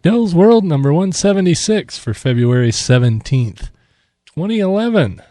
Dell's World number 176 for February 17th, 2011.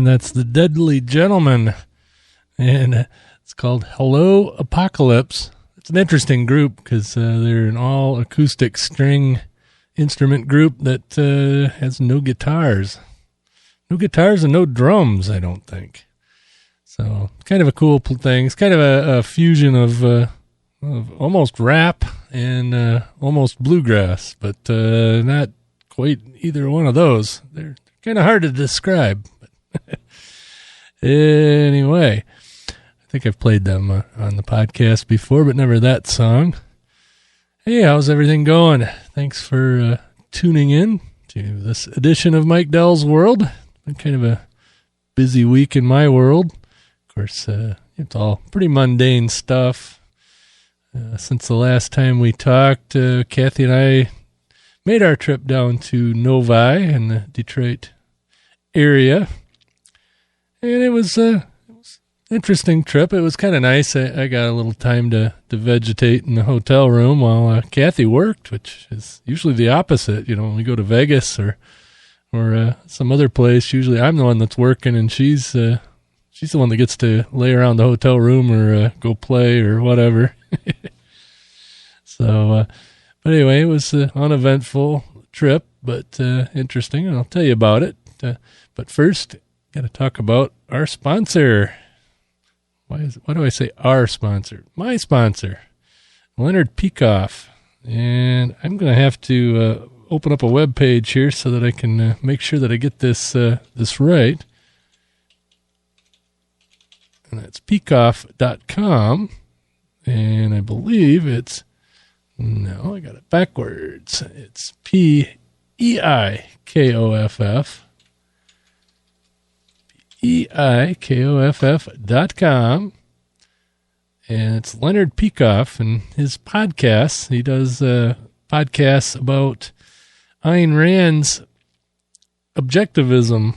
That's the Deadly Gentleman, and it's called Helloapocalypse. It's an interesting group because they're an all-acoustic string instrument group that has no guitars. No guitars and no drums, I don't think. So, kind of a cool thing. It's kind of a fusion of almost rap and almost bluegrass, but not quite either one of those. They're kind of hard to describe. Anyway, I think I've played them on the podcast before, but never that song. Hey, how's everything going? Thanks for tuning in to this edition of Mike Dell's World. Been kind of a busy week in my world. Of course, it's all pretty mundane stuff. Since the last time we talked, Kathy and I made our trip down to Novi in the Detroit area. And it was an interesting trip. It was kind of nice. I got a little time to vegetate in the hotel room while Kathy worked, which is usually the opposite. You know, when we go to Vegas or some other place, usually I'm the one that's working, and she's the one that gets to lay around the hotel room or go play or whatever. So, but anyway, it was an uneventful trip, but interesting, and I'll tell you about it. But first, got to talk about our sponsor. Why do I say our sponsor? My sponsor, Leonard Peikoff. And I'm going to have to open up a web page here so that I can make sure that I get this right. And that's peikoff.com. And I believe no, I got it backwards. It's Peikoff. Peikoff.com. And it's Leonard Peikoff and his podcasts. He does podcasts about Ayn Rand's objectivism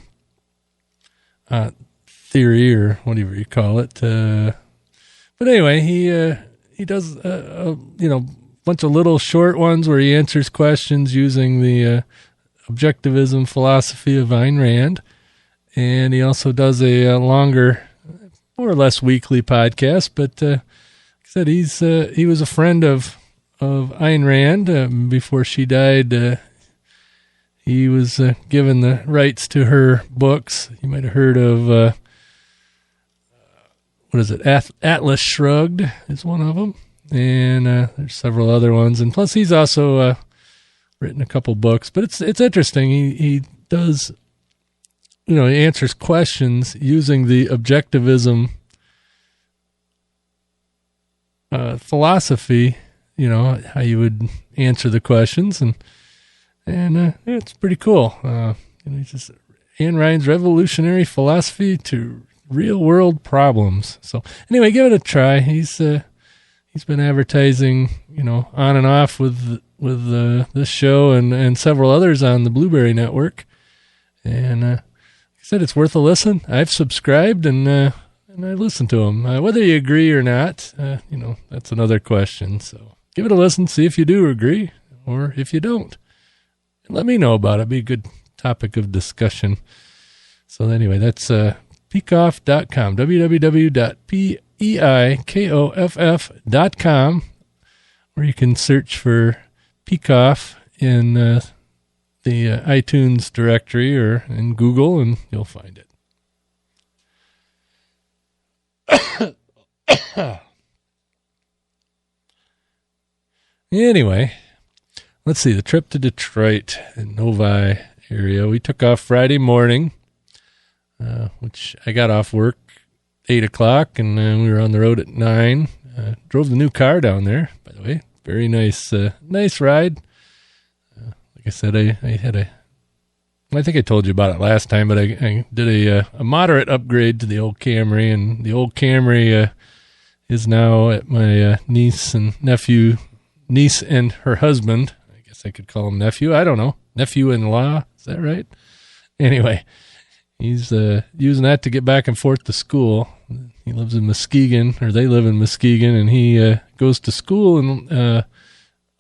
theory, or whatever you call it. But anyway, he does bunch of little short ones where he answers questions using the objectivism philosophy of Ayn Rand. And he also does a longer, more or less weekly podcast. But like I said, he was a friend of Ayn Rand. Before she died, he was given the rights to her books. You might have heard of, Atlas Shrugged is one of them. And there's several other ones. And plus, he's also written a couple books. But it's interesting. He does, he answers questions using the objectivism philosophy, how you would answer the questions. And it's pretty cool. He's just Ayn Rand's revolutionary philosophy to real-world problems. So anyway, give it a try. He's been advertising, on and off with this show and several others on the Blueberry Network. And like I said, it's worth a listen. I've subscribed and I listen to him. Whether you agree or not, that's another question. So give it a listen, see if you do agree or if you don't. And let me know about it. It'd be a good topic of discussion. So anyway, that's peikoff.com, www.peikoff.com, where you can search for Peikoff in the iTunes directory or in Google, and you'll find it. Anyway, let's see, the trip to Detroit and Novi area. We took off Friday morning, which I got off work 8 o'clock, and we were on the road at 9. Drove the new car down there, by the way. Very nice ride. Like I said, I think I told you about it last time, but I did a moderate upgrade to the old Camry, and the old Camry is now at my niece and her husband. I guess I could call him nephew. I don't know. Nephew-in-law. Is that right? Anyway, he's using that to get back and forth to school. He lives in Muskegon, or they live in Muskegon, and he goes to school in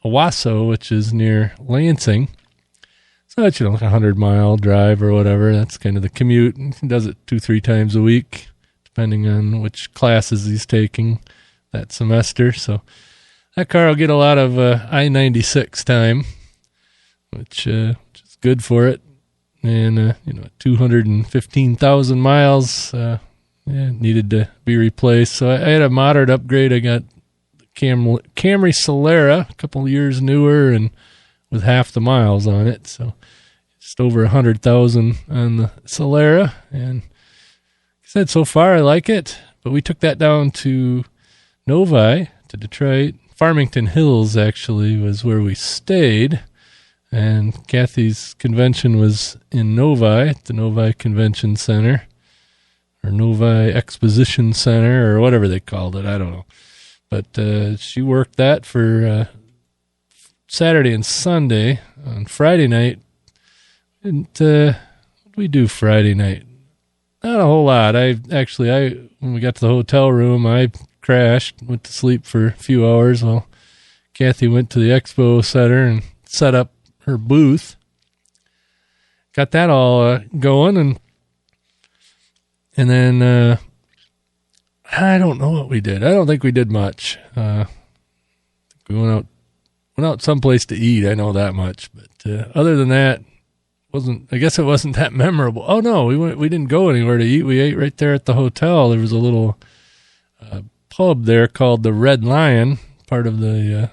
Owasso, which is near Lansing. So it's, like a 100-mile drive or whatever. That's kind of the commute. And he does it 2-3 times a week, depending on which classes he's taking that semester. So that car will get a lot of I-96 time, which is good for it. And, 215,000 miles needed to be replaced. So I had a moderate upgrade. I got Camry Celera, a couple of years newer and with half the miles on it. So just over 100,000 on the Celera. And like I said, so far I like it. But we took that down to Novi, to Detroit. Farmington Hills, actually, was where we stayed. And Kathy's convention was in Novi, at the Novi Convention Center, or Novi Exposition Center, or whatever they called it. I don't know. But she worked that for Saturday and Sunday. On Friday night, what did we do Friday night? Not a whole lot. When we got to the hotel room, I crashed, went to sleep for a few hours while Kathy went to the expo center and set up her booth. Got that all going, and then I don't know what we did. I don't think we did much. We went out went out someplace to eat. I know that much, but other than that, I guess it wasn't that memorable. Oh no, we didn't go anywhere to eat. We ate right there at the hotel. There was a little pub there called the Red Lion, part of the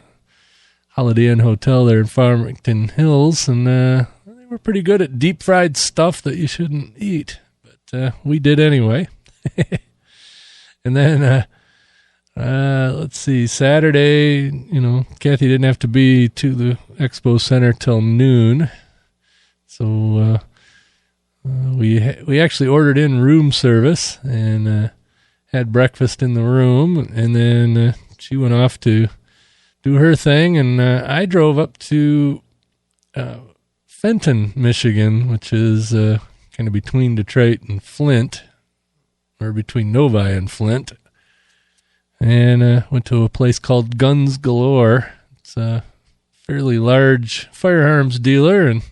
Holiday Inn Hotel there in Farmington Hills, and they were pretty good at deep fried stuff that you shouldn't eat, but we did anyway. And then let's see, Saturday, Kathy didn't have to be to the expo center till noon. So we actually ordered in room service and had breakfast in the room, and then she went off to do her thing, and I drove up to Fenton, Michigan, which is kind of between Detroit and Flint, or between Novi and Flint, and went to a place called Guns Galore. It's a fairly large firearms dealer, and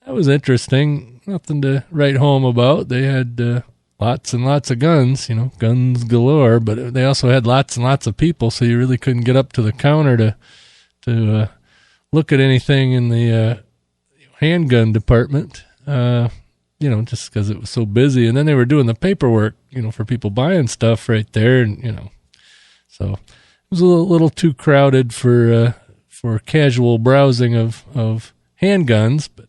that was interesting. Nothing to write home about. They had lots and lots of guns, guns galore, but they also had lots and lots of people, so you really couldn't get up to the counter to look at anything in the handgun department, just because it was so busy. And then they were doing the paperwork, for people buying stuff right there, and, so it was a little too crowded for casual browsing of handguns, but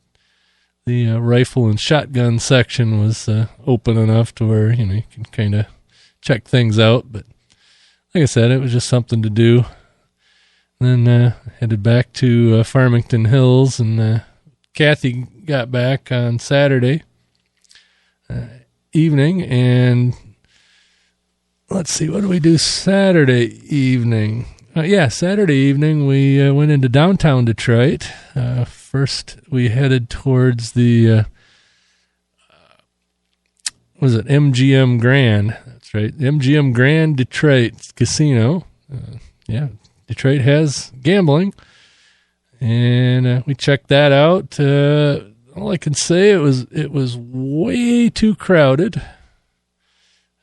the rifle and shotgun section was open enough to where, you can kind of check things out. But like I said, it was just something to do. And then headed back to Farmington Hills, and Kathy got back on Saturday evening. And let's see, what did we do Saturday evening? Saturday evening we went into downtown Detroit. First, we headed towards the, MGM Grand? That's right, MGM Grand Detroit Casino. Detroit has gambling, and we checked that out. All I can say, it was way too crowded.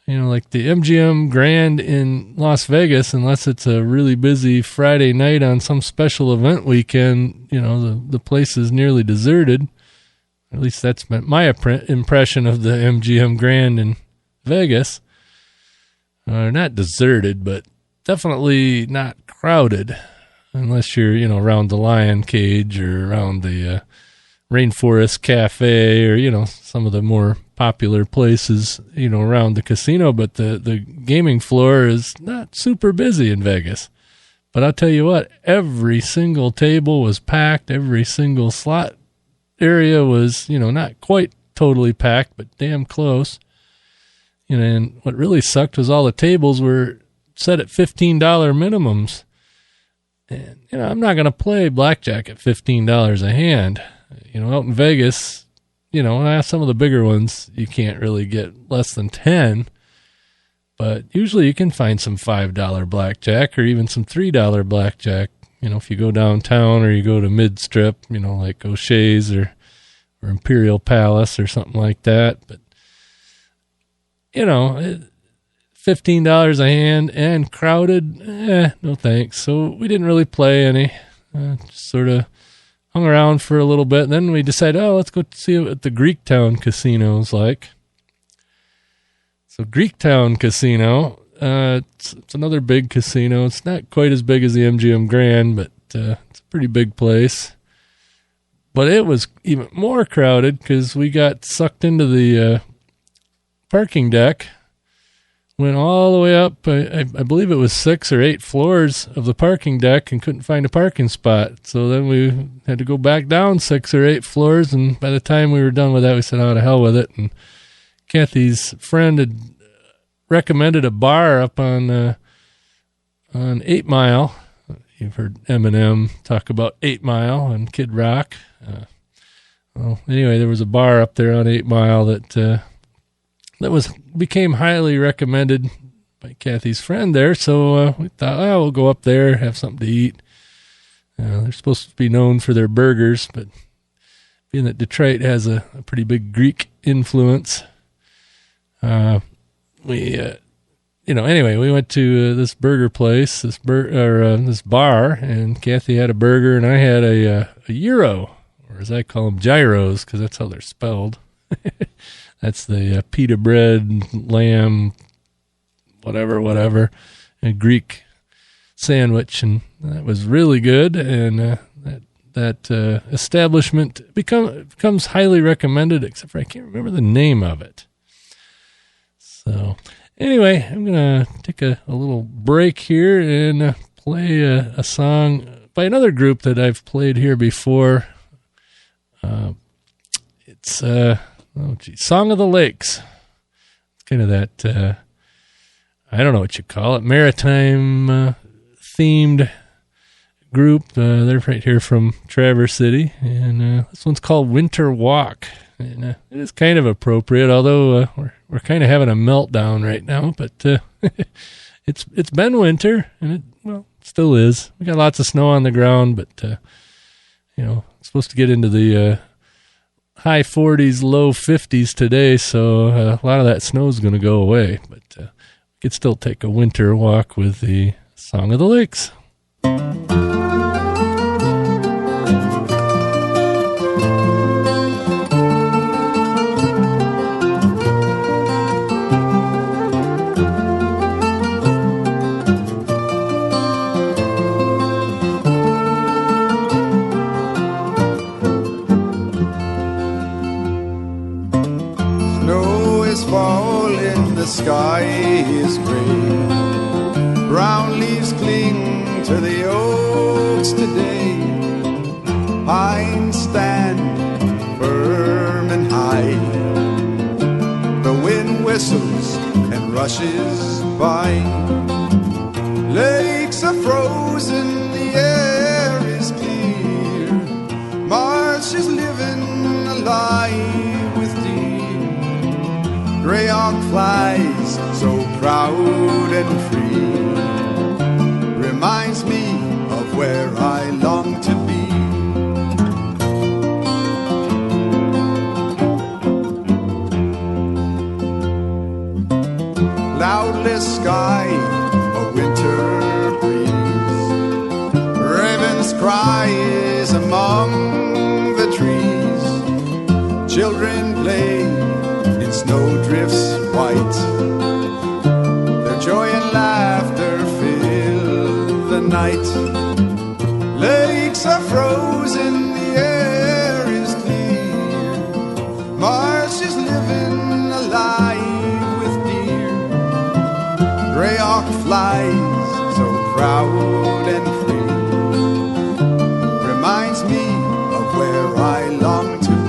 Like the MGM Grand in Las Vegas, unless it's a really busy Friday night on some special event weekend, the place is nearly deserted. At least that's my impression of the MGM Grand in Vegas. Not deserted, but definitely not crowded, unless you're, around the lion cage or around the Rainforest Cafe or, some of the more popular places, around the casino. But the gaming floor is not super busy in Vegas. But I'll tell you what, every single table was packed. Every single slot area was, not quite totally packed, but damn close. And what really sucked was all the tables were set at $15 minimums. And, I'm not going to play blackjack at $15 a hand. Out in Vegas, some of the bigger ones, you can't really get less than 10. But usually you can find some $5 blackjack or even some $3 blackjack. If you go downtown or you go to mid-strip, like O'Shea's or Imperial Palace or something like that. But, $15 a hand and crowded, no thanks. So we didn't really play any, just sort of hung around for a little bit. And then we decided, let's go see what the Greektown Casino is like. So Greektown Casino, it's another big casino. It's not quite as big as the MGM Grand, but it's a pretty big place. But it was even more crowded because we got sucked into the parking deck. Went all the way up, I believe it was 6 or 8 floors of the parking deck, and couldn't find a parking spot. So then we had to go back down 6 or 8 floors, and by the time we were done with that, we said, to hell with it. And Kathy's friend had recommended a bar up on 8 Mile. You've heard Eminem talk about 8 Mile and Kid Rock. Anyway, there was a bar up there on 8 Mile that became highly recommended by Kathy's friend there. So we thought, we'll go up there, have something to eat. They're supposed to be known for their burgers, but being that Detroit has a pretty big Greek influence, we anyway, we went to this burger place, this bar, and Kathy had a burger, and I had a gyro, or as I call them, gyros, because that's how they're spelled. That's the pita bread, lamb, whatever, a Greek sandwich, and that was really good. And that establishment becomes highly recommended, except for I can't remember the name of it. So anyway, I'm going to take a little break here and play a song by another group that I've played here before. It's Song of the Lakes. It's kind of that, I don't know what you call it, maritime themed group. They're right here from Traverse City, and this one's called Winter Walk. And it is kind of appropriate, although we're kind of having a meltdown right now. But it's been winter, and it still is. We got lots of snow on the ground, but it's supposed to get into the high 40s, low 50s today, so a lot of that snow is going to go away. But we could still take a winter walk with the Song of the Lakes. The sky is gray, brown leaves cling to the oaks today. Pines stand firm and high, the wind whistles and rushes by. Lakes are frozen, the air is clear, March is living alive with deer. Gray hawk flies, so proud and free, reminds me of where I long to be. Cloudless sky, a winter breeze, ravens' cries among the trees, children play, snow drifts white, their joy and laughter fill the night. Lakes are frozen, the air is clear, March is living alive with deer. Gray hawk flies, so proud and free, reminds me of where I long to be.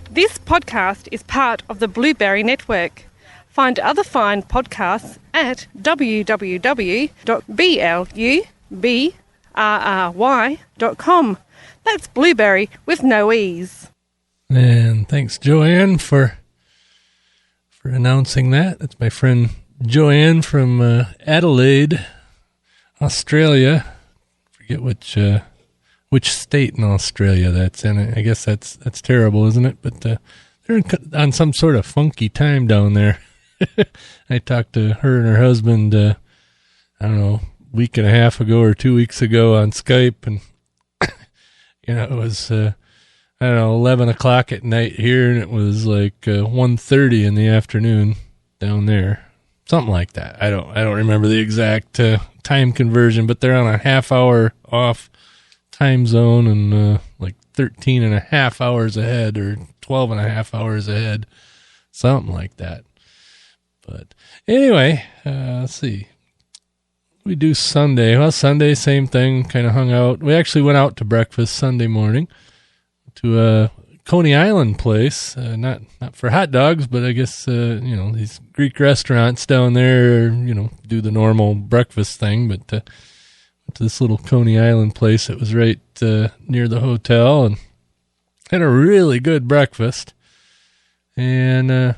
This podcast is part of the Blueberry Network. Find other fine podcasts at www.blueberry.com. That's blueberry with no E's. And thanks, Joanne, for announcing that. That's my friend Joanne from Adelaide, Australia. Forget which state in Australia that's in. I guess that's terrible, isn't it? But they're on some sort of funky time down there. I talked to her and her husband, I don't know, a week and a half ago or 2 weeks ago on Skype, and it was 11 o'clock at night here, and it was like 1:30 in the afternoon down there, something like that. I don't remember the exact time conversion, but they're on a half-hour off time zone and like 13 and a half hours ahead or 12 and a half hours ahead, something like that. But anyway, let's see. We do Sunday. Well, Sunday, same thing, kind of hung out. We actually went out to breakfast Sunday morning to a Coney Island place, not for hot dogs, but I guess, these Greek restaurants down there, do the normal breakfast thing, but went to this little Coney Island place that was right near the hotel and had a really good breakfast. And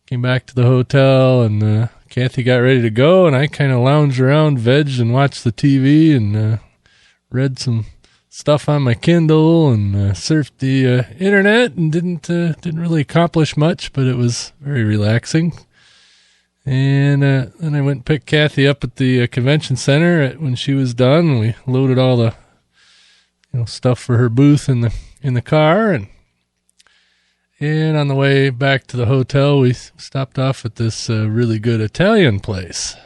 came back to the hotel, and Kathy got ready to go, and I kind of lounged around, vegged, and watched the TV, and read some stuff on my Kindle, and surfed the internet, and didn't really accomplish much, but it was very relaxing. And then I went and picked Kathy up at the convention center when she was done. We loaded all the stuff for her booth in the car, and on the way back to the hotel, we stopped off at this really good Italian place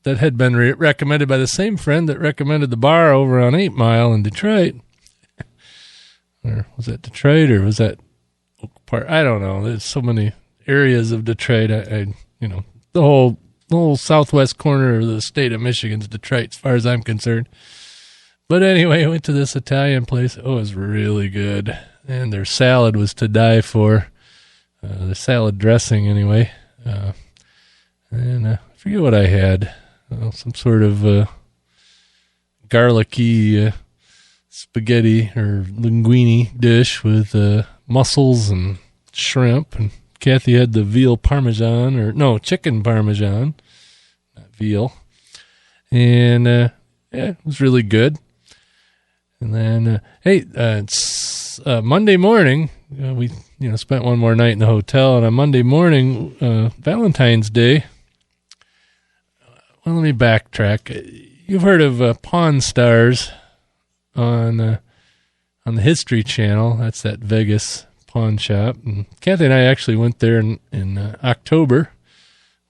that had been recommended by the same friend that recommended the bar over on 8 Mile in Detroit. Or was that Detroit, or was that Oak Park? I don't know. There's so many areas of Detroit. The whole southwest corner of the state of Michigan's Detroit, as far as I'm concerned. But anyway, I went to this Italian place. Oh, it was really good. And their salad was to die for. The salad dressing, anyway. And I forget what I had. Some sort of garlicky spaghetti or linguine dish with mussels and shrimp. And Kathy had the veal parmesan, chicken parmesan, not veal. And it was really good. And then, it's Monday morning. We spent one more night in the hotel, and on Monday morning, Valentine's Day. Well, let me backtrack. You've heard of Pawn Stars on the History Channel. That's that Vegas pawn shop. And Kathy and I actually went there in October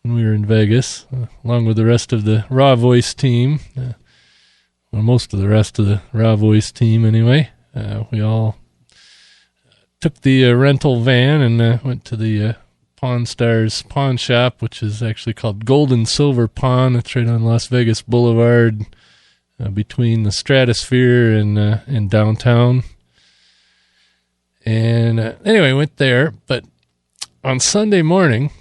when we were in Vegas, along with the rest of the Raw Voice team. Most of the rest of the Raw Voice team, anyway. We all took the rental van and went to the Pawn Stars pawn shop, which is actually called Gold and Silver Pawn. It's right on Las Vegas Boulevard, between the Stratosphere and downtown. And anyway, went there. But on Monday morning,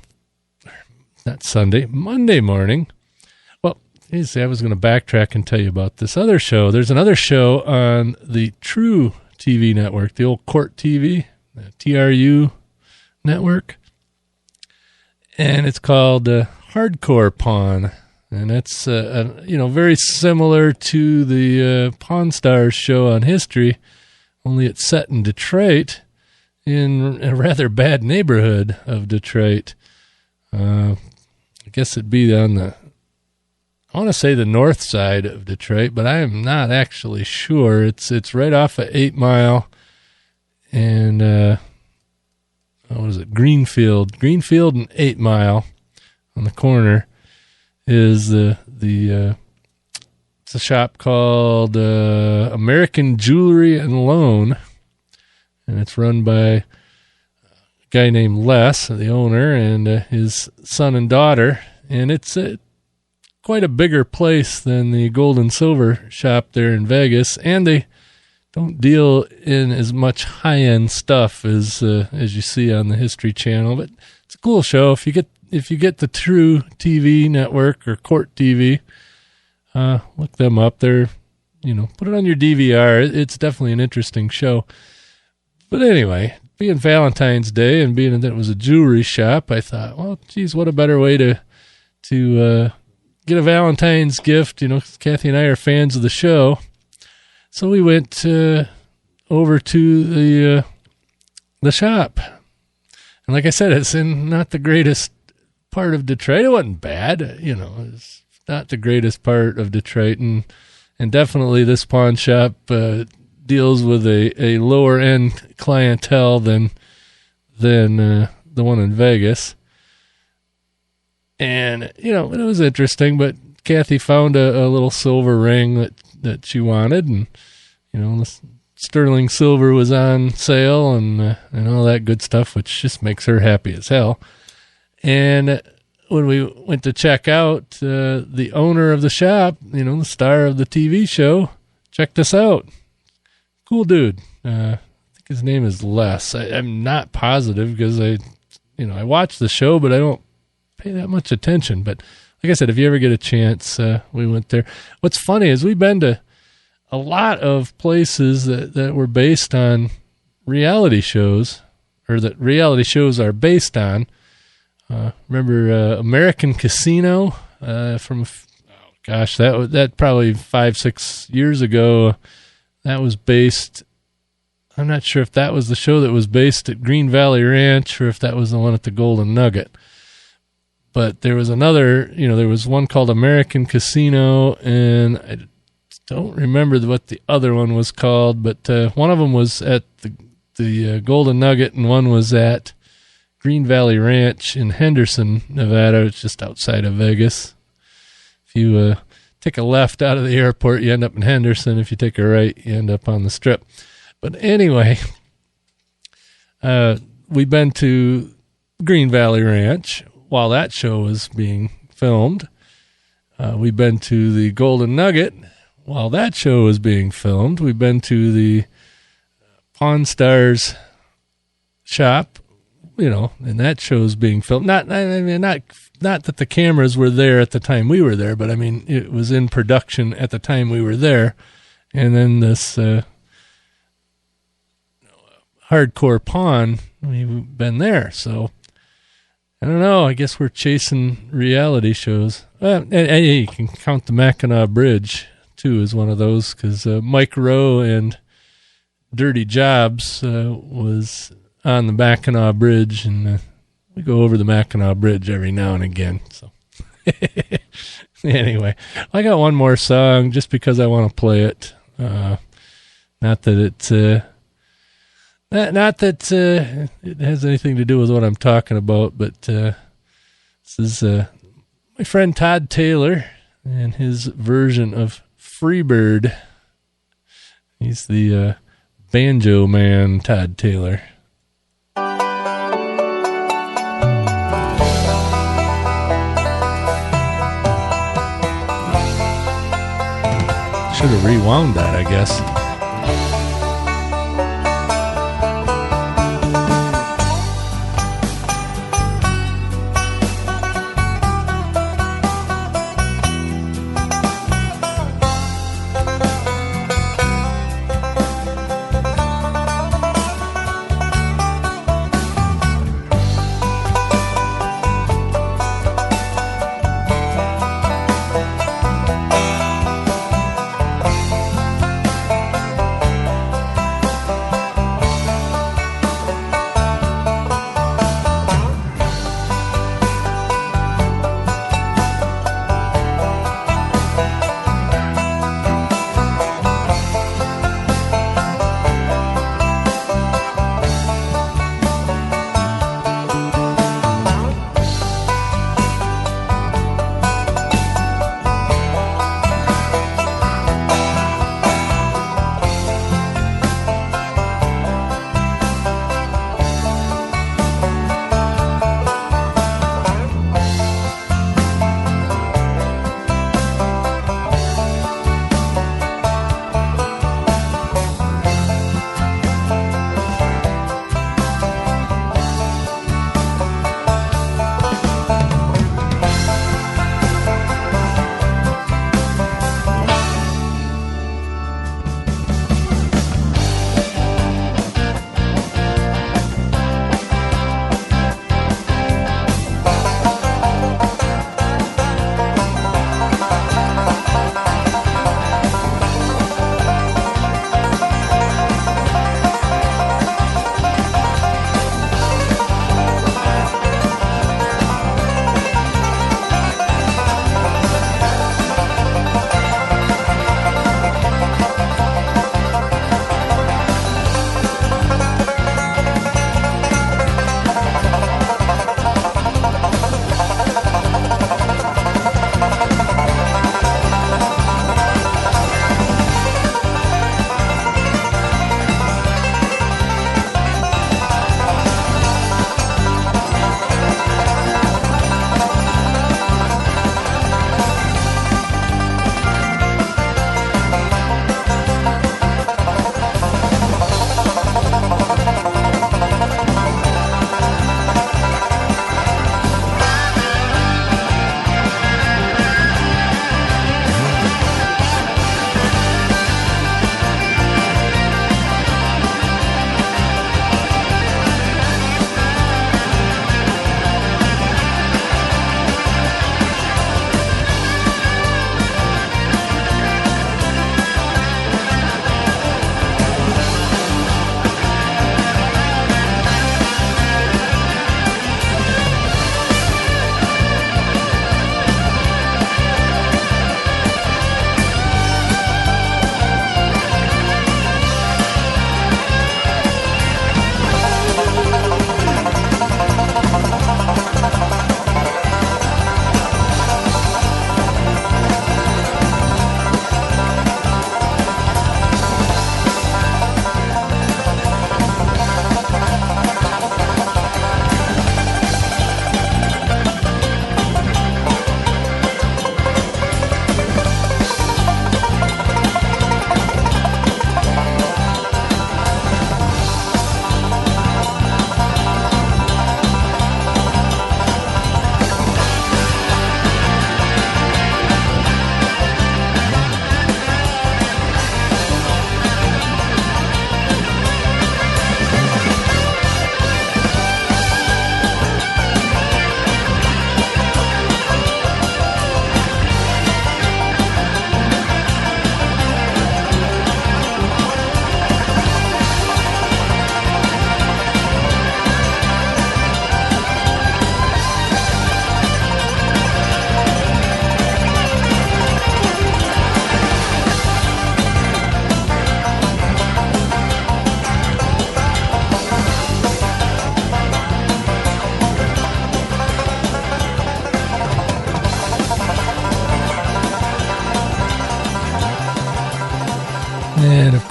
well, I was going to backtrack and tell you about this other show. There's another show on the True TV network, the old Court TV, the TRU network. And it's called Hardcore Pawn. And it's, very similar to the Pawn Stars show on History, only it's set in Detroit, in a rather bad neighborhood of Detroit. I guess it'd be on I want to say the north side of Detroit, but I am not actually sure. It's right off of 8 Mile and, what is it? Greenfield and 8 Mile on the corner is it's a shop called American Jewelry and Loan, and it's run by a guy named Les, the owner, and his son and daughter, and it's quite a bigger place than the Gold and Silver shop there in Vegas, and they don't deal in as much high-end stuff as you see on the History Channel, but it's a cool show. If you if you get the True TV network or Court TV, look them up. They're, put it on your DVR. It's definitely an interesting show. But anyway, being Valentine's Day and being that it was a jewelry shop, I thought, well, geez, what a better way to get a Valentine's gift. 'Cause Kathy and I are fans of the show. So we went over to the shop. And like I said, it's in not the greatest part of Detroit. It wasn't bad. It's not the greatest part of Detroit. And definitely this pawn shop deals with a lower end clientele than the one in Vegas. And it was interesting, but Kathy found a little silver ring that she wanted, and the sterling silver was on sale and all that good stuff, which just makes her happy as hell. And when we went to check out, the owner of the shop, the star of the TV show, checked us out. Cool dude. I think his name is Les. I'm not positive because I watch the show, but I don't pay that much attention. But like I said, if you ever get a chance, we went there. What's funny is we've been to a lot of places that were based on reality shows, or that reality shows are based on. Remember American Casino that probably 5-6 years ago. That was based, I'm not sure if that was the show that was based at Green Valley Ranch or if that was the one at the Golden Nugget. But there was another, there was one called American Casino, and I don't remember what the other one was called, but one of them was at the Golden Nugget and one was at Green Valley Ranch in Henderson, Nevada. It's just outside of Vegas. If you take a left out of the airport, you end up in Henderson. If you take a right, you end up on the Strip. But anyway, we've been to Green Valley Ranch while that show was being filmed. We've been to the Golden Nugget while that show was being filmed. We've been to the Pawn Stars shop, and that show's being filmed. Not that the cameras were there at the time we were there, but I mean, it was in production at the time we were there. And then this hardcore pawn, we've been there. So I don't know. I guess we're chasing reality shows. And you can count the Mackinac Bridge too as one of those, because Mike Rowe and Dirty Jobs was on the Mackinac Bridge, and we go over the Mackinac Bridge every now and again. So anyway, I got one more song just because I want to play it. Not that it has anything to do with what I'm talking about, but this is my friend Todd Taylor and his version of Freebird. He's the banjo man, Todd Taylor. Should have rewound that, I guess.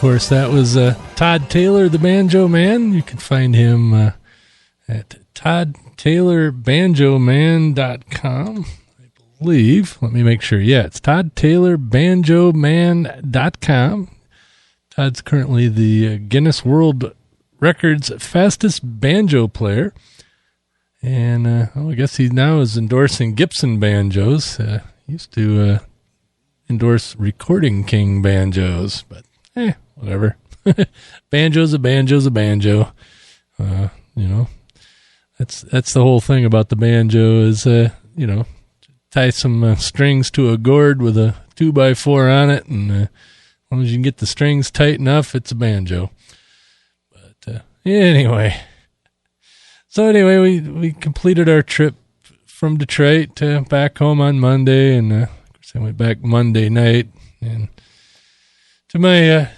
course, that was Todd Taylor, the Banjo Man. You can find him at toddtaylorbanjoman.com, I believe. Let me make sure. Yeah, it's toddtaylorbanjoman.com. Todd's currently the Guinness World Records fastest banjo player. And I guess he now is endorsing Gibson banjos. He used to endorse Recording King banjos, but whatever. Banjo's a banjo's a banjo. That's the whole thing about the banjo is, tie some strings to a gourd with a 2x4 on it, and as long as you can get the strings tight enough, it's a banjo. But anyway. So anyway, we completed our trip from Detroit back home on Monday, and of course I went back Monday night and to my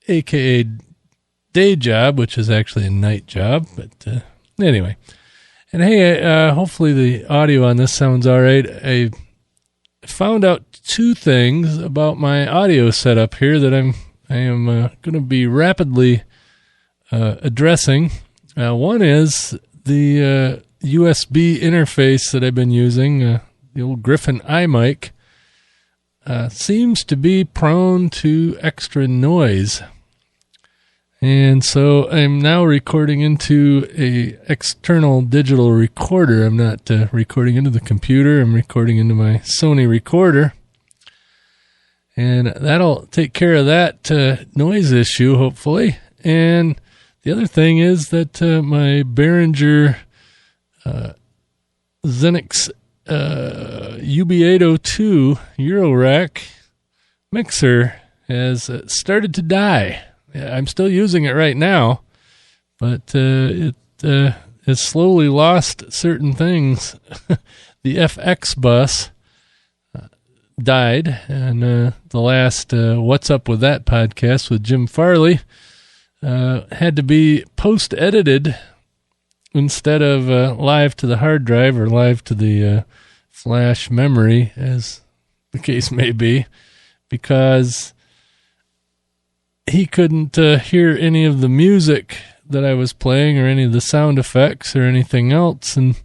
AKA day job, which is actually a night job. But anyway, and hey, hopefully the audio on this sounds all right. I found out two things about my audio setup here that I am going to be rapidly addressing. One is the USB interface that I've been using, the old Griffin iMic, seems to be prone to extra noise. And so I'm now recording into a external digital recorder. I'm not recording into the computer. I'm recording into my Sony recorder. And that'll take care of that noise issue, hopefully. And the other thing is that my Behringer Xenix UB802 Eurorack mixer has started to die. I'm still using it right now, but it has slowly lost certain things. The FX bus died, and the last What's Up With That podcast with Jim Farley had to be post-edited instead of live to the hard drive or live to the flash memory, as the case may be, because he couldn't hear any of the music that I was playing or any of the sound effects or anything else. And,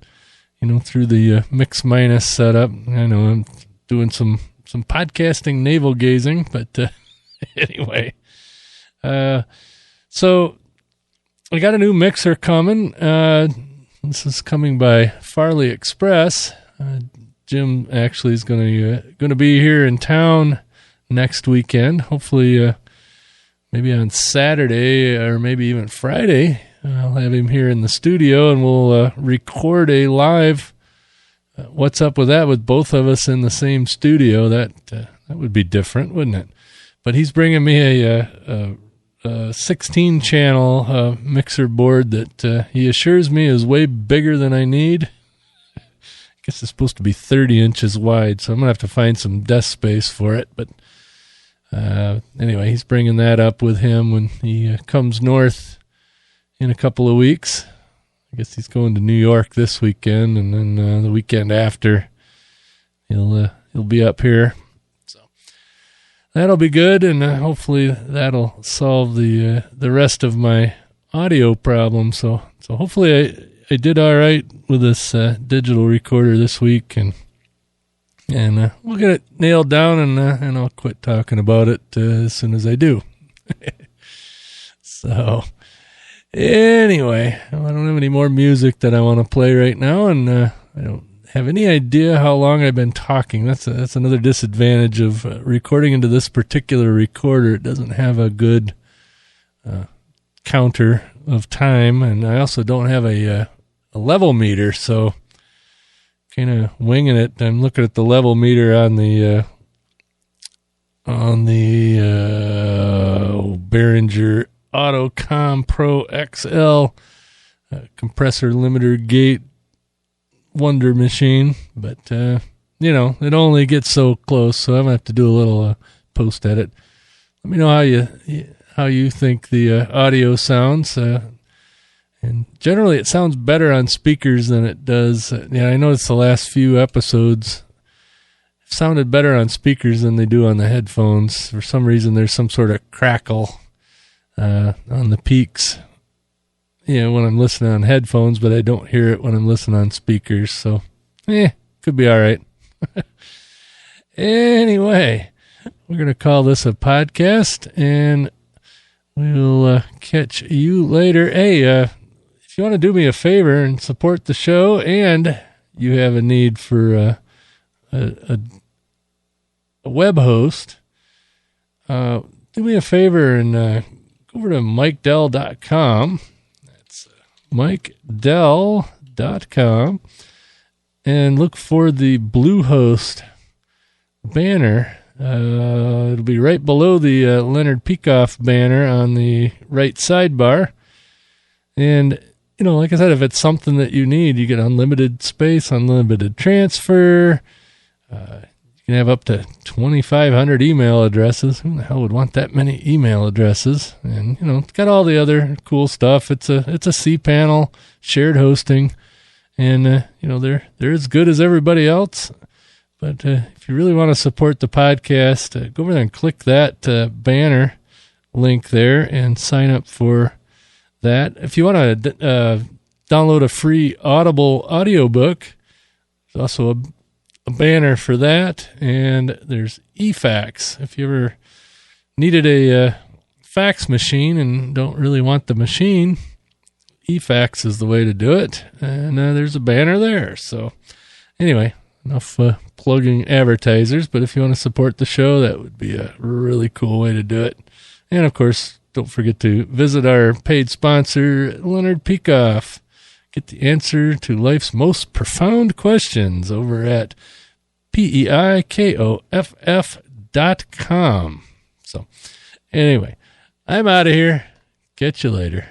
through the Mix Minus setup, I know I'm doing some podcasting navel gazing, but anyway. So I got a new mixer coming. This is coming by Farley Express. Jim actually is going to be here in town next weekend. Hopefully, maybe on Saturday or maybe even Friday, I'll have him here in the studio, and we'll record a live What's Up With That with both of us in the same studio. That would be different, wouldn't it? But he's bringing me a 16-channel mixer board that he assures me is way bigger than I need. I guess it's supposed to be 30 inches wide, so I'm going to have to find some desk space for it. But anyway, he's bringing that up with him when he comes north in a couple of weeks. I guess he's going to New York this weekend, and then the weekend after he'll be up here. So that'll be good, and hopefully that'll solve the rest of my audio problem. So hopefully I did all right with this digital recorder this week, and we'll get it nailed down, and I'll quit talking about it as soon as I do. So anyway, I don't have any more music that I want to play right now, and I don't have any idea how long I've been talking. That's another disadvantage of recording into this particular recorder. It doesn't have a good counter of time, and I also don't have a level meter, so kind of winging it. I'm looking at the level meter on the Behringer Autocom Pro XL compressor limiter gate wonder machine, but it only gets so close, so I'm gonna have to do a little post edit. Let me know how you think the audio sounds. And generally, it sounds better on speakers than it does. I noticed the last few episodes sounded better on speakers than they do on the headphones. For some reason, there's some sort of crackle on the peaks, when I'm listening on headphones, but I don't hear it when I'm listening on speakers. So, could be all right. Anyway, we're going to call this a podcast, and we'll catch you later. Hey, if you want to do me a favor and support the show, and you have a need for a web host, do me a favor and go over to MikeDell.com. That's MikeDell.com, and look for the Bluehost banner. It'll be right below the Leonard Peikoff banner on the right sidebar. And, like I said, if it's something that you need, you get unlimited space, unlimited transfer. You can have up to 2,500 email addresses. Who the hell would want that many email addresses? And, it's got all the other cool stuff. It's a cPanel, shared hosting. And, they're as good as everybody else. But if you really want to support the podcast, go over there and click that banner link there and sign up for that. If you want to download a free Audible audiobook, there's also a banner for that. And there's eFax. If you ever needed a fax machine and don't really want the machine, eFax is the way to do it. And there's a banner there. So anyway, enough plugging advertisers, but if you want to support the show, that would be a really cool way to do it. And of course, don't forget to visit our paid sponsor, Leonard Peikoff. Get the answer to life's most profound questions over at peikoff.com. So anyway, I'm out of here. Catch you later.